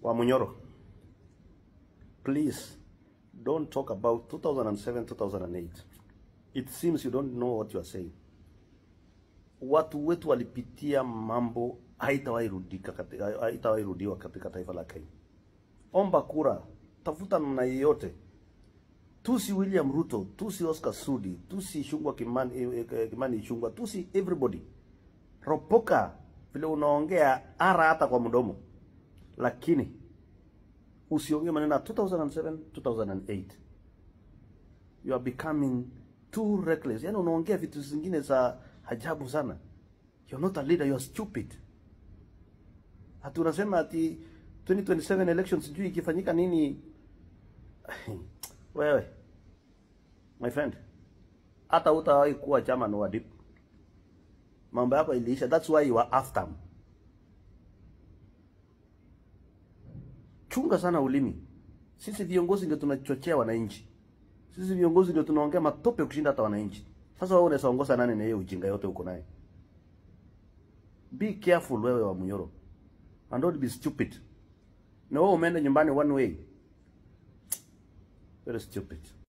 Wamunyoro, please don't talk about 2007, 2008. It seems you don't know what you are saying. Watu wetu walipitia mambo haitawahi rudiwa katika taifa la Kenya. Omba kura, tafuta namna yoyote. Tusi William Ruto, tusi Oscar Sudi, tusi Ichung'wah Kimani Ichung'wah, tusi everybody. Ropoka vile unaongea ara hata kwa mdomo. Lakini usiongee maneno 2007, 2008. You are becoming too reckless. Yaani unaongea vitu zingine za ajabu sana. You're not a leader, you are stupid. Hata unasema ati 2027 elections sijui ikifanyika nini. Wewe, my friend, hata hutawahi kuwa chairman wa DIP. Mambo yako iliisha. That's why you are after him. Chunga sana ulimi. Sisi viongozi ndio tunachochea wananchi. Sisi viongozi ndio tunaongea matope kushinda hata wananchi. Sasa wewe unaongoza nani na hiyo ujinga yote uko naye? Be careful wewe Wamunyoro. And don't be stupid. Na wewe umeenda nyumbani one way. Very stupid.